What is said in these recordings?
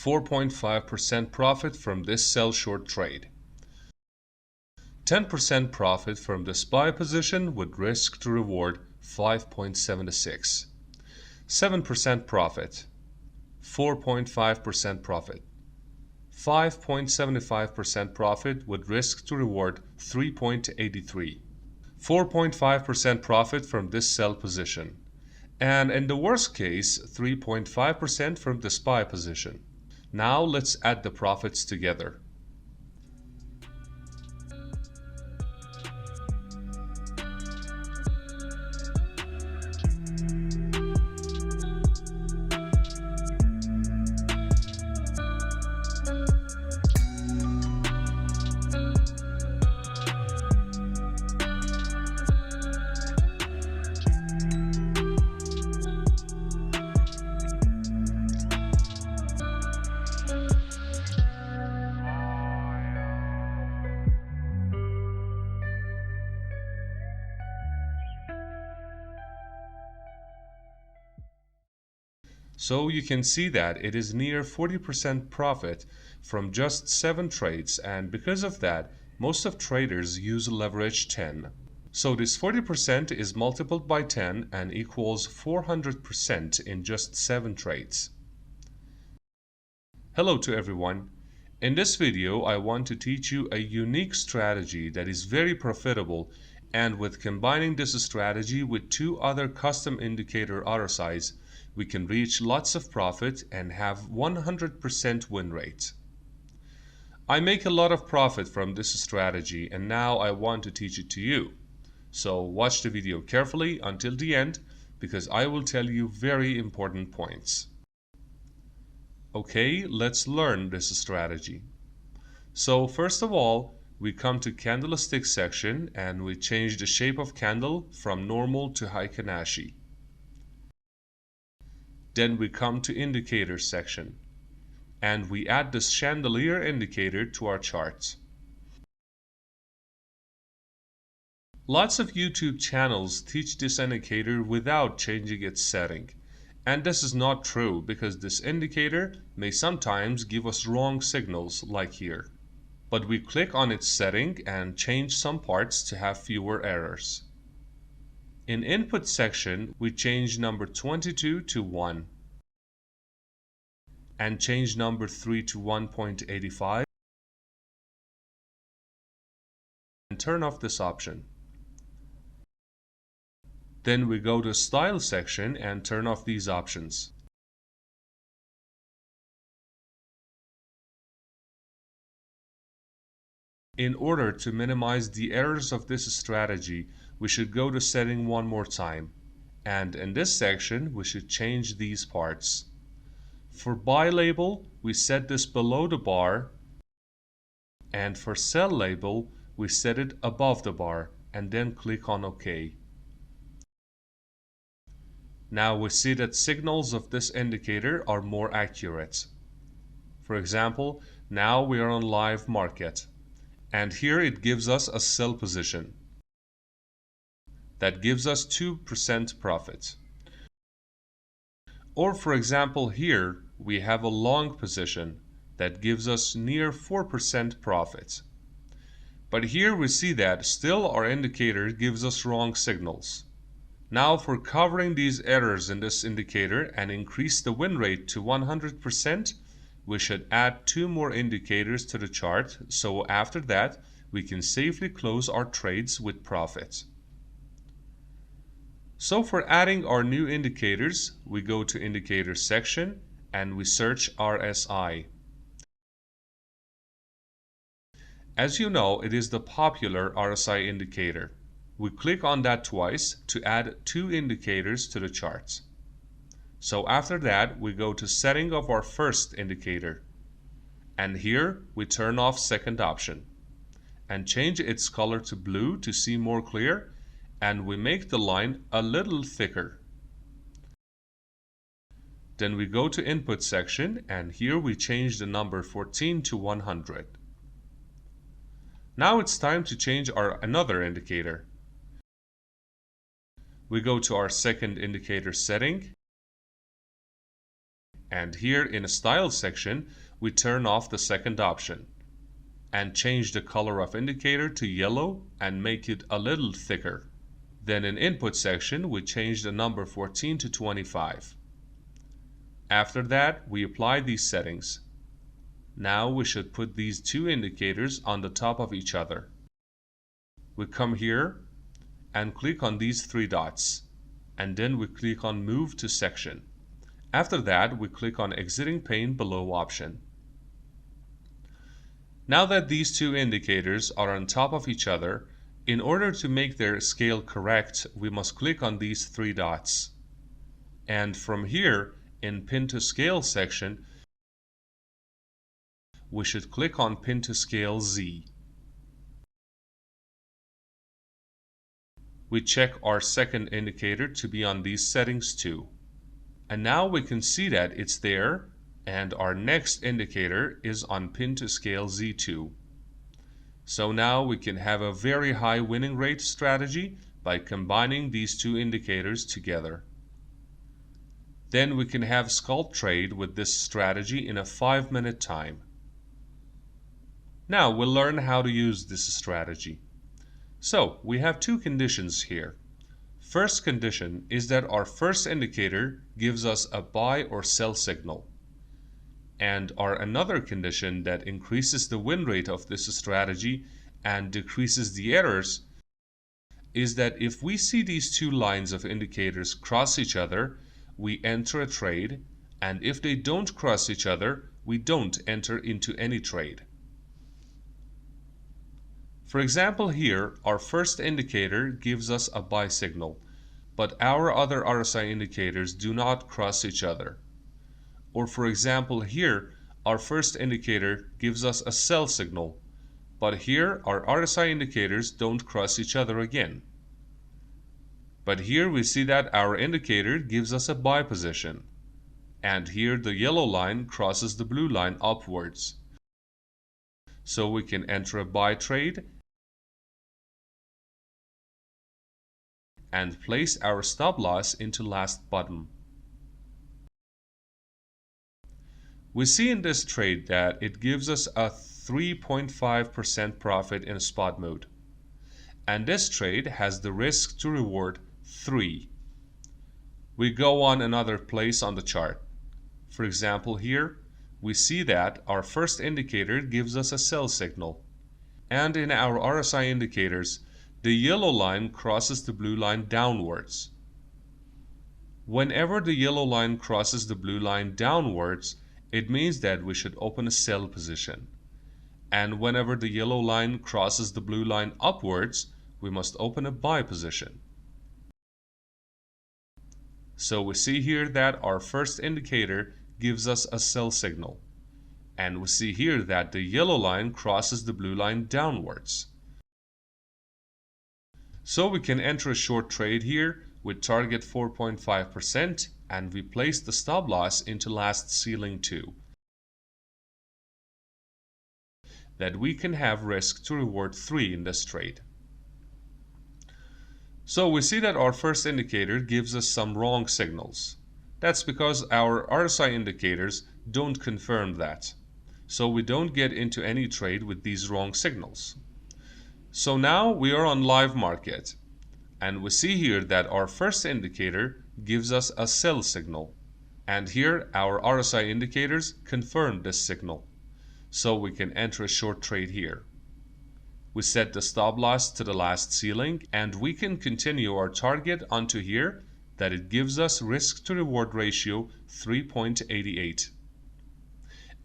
4.5% profit from this sell short trade. 10% profit from the SPY position with risk to reward 5.76. 7% profit, 4.5% profit. 5.75% profit with risk to reward 3.83. 4.5% profit from this sell position. And in the worst case, 3.5% from the SPY position. Now let's add the profits together. So you can see that it is near 40% profit from just 7 trades, and because of that, most of traders use leverage 10. So this 40% is multiplied by 10 and equals 400% in just 7 trades. Hello to everyone. In this video, I want to teach you a unique strategy that is very profitable, and with combining this strategy with 2 other custom indicator RSIs, we can reach lots of profit and have 100% win rate. I make a lot of profit from this strategy, and now I want to teach it to you. So watch the video carefully until the end, because I will tell you very important points. Okay, let's learn this strategy. So first of all, we come to candlestick section and we change the shape of candle from normal to Heikin-Ashi. Then we come to indicator section and we add this chandelier indicator to our charts. Lots of YouTube channels teach this indicator without changing its setting. And this is not true, because this indicator may sometimes give us wrong signals like here. But we click on its setting and change some parts to have fewer errors. In input section, we change number 22 to 1 and change number 3 to 1.85 and turn off this option. Then we go to style section and turn off these options. In order to minimize the errors of this strategy, we should go to setting one more time. And in this section, we should change these parts. For buy label, we set this below the bar. And for sell label, we set it above the bar and then click on OK. Now we see that signals of this indicator are more accurate. For example, now we are on live market. And here it gives us a sell position. That gives us 2% profit. Or for example, here we have a long position that gives us near 4% profit. But here we see that still our indicator gives us wrong signals. Now for covering these errors in this indicator and increase the win rate to 100%, we should add 2 more indicators to the chart, so after that we can safely close our trades with profit. So for adding our new indicators, we go to indicator section and we search RSI. As you know, it is the popular RSI indicator. We click on that twice to add 2 indicators to the charts. So after that, we go to setting of our first indicator. And here we turn off second option and change its color to blue to see more clear, and we make the line a little thicker. Then we go to input section and here we change the number 14 to 100. Now it's time to change our another indicator. We go to our second indicator setting And here in a style section, we turn off the second option and change the color of indicator to yellow and make it a little thicker. Then in input section, we change the number 14 to 25. After that, we apply these settings. Now we should put these two indicators on the top of each other. We come here and click on these three dots, and then we click on Move to Section. After that, we click on Exiting Pane Below option. Now that these two indicators are on top of each other, in order to make their scale correct, we must click on these three dots. And from here, in Pin to Scale section, we should click on Pin to Scale Z. We check our second indicator to be on these settings too. And now we can see that it's there, and our next indicator is on Pin to Scale Z2. So now we can have a very high winning rate strategy by combining these two indicators together. Then we can have scalp trade with this strategy in a 5-minute time. Now we'll learn how to use this strategy. So we have two conditions here. First condition is that our first indicator gives us a buy or sell signal. And our another condition that increases the win rate of this strategy and decreases the errors is that if we see these two lines of indicators cross each other, we enter a trade, and if they don't cross each other, we don't enter into any trade. For example, here our first indicator gives us a buy signal, but our other RSI indicators do not cross each other. Or for example, here our first indicator gives us a sell signal, but here our RSI indicators don't cross each other again. But here we see that our indicator gives us a buy position, and here the yellow line crosses the blue line upwards. So we can enter a buy trade and place our stop loss into last bottom. We see in this trade that it gives us a 3.5% profit in spot mode. And this trade has the risk to reward 3. We go on another place on the chart. For example, here we see that our first indicator gives us a sell signal. And in our RSI indicators, the yellow line crosses the blue line downwards. Whenever the yellow line crosses the blue line downwards, it means that we should open a sell position. And whenever the yellow line crosses the blue line upwards, we must open a buy position. So we see here that our first indicator gives us a sell signal. And we see here that the yellow line crosses the blue line downwards. So we can enter a short trade here with target 4.5%, and we place the stop loss into last ceiling too. That we can have risk to reward 3 in this trade. So we see that our first indicator gives us some wrong signals. That's because our RSI indicators don't confirm that. So we don't get into any trade with these wrong signals. So now we are on live market, and we see here that our first indicator gives us a sell signal, and here our RSI indicators confirm this signal, so we can enter a short trade here. We set the stop loss to the last ceiling, and we can continue our target onto here that it gives us risk to reward ratio 3.88.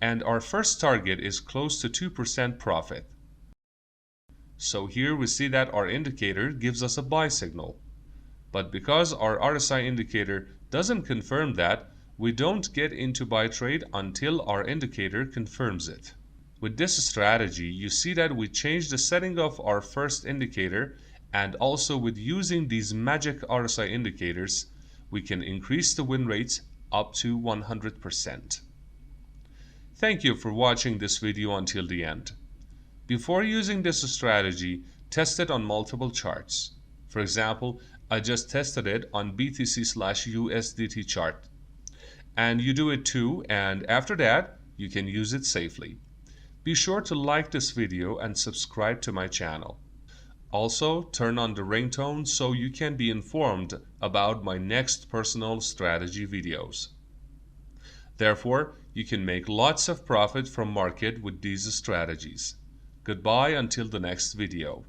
And our first target is close to 2% profit. So here we see that our indicator gives us a buy signal. But because our RSI indicator doesn't confirm that, we don't get into buy trade until our indicator confirms it. With this strategy, you see that we change the setting of our first indicator, and also with using these magic RSI indicators, we can increase the win rates up to 100%. Thank you for watching this video until the end. Before using this strategy, test it on multiple charts. For example, I just tested it on BTC/USDT chart. And you do it too, and after that, you can use it safely. Be sure to like this video and subscribe to my channel. Also, turn on the ringtone so you can be informed about my next personal strategy videos. Therefore, you can make lots of profit from market with these strategies. Goodbye until the next video.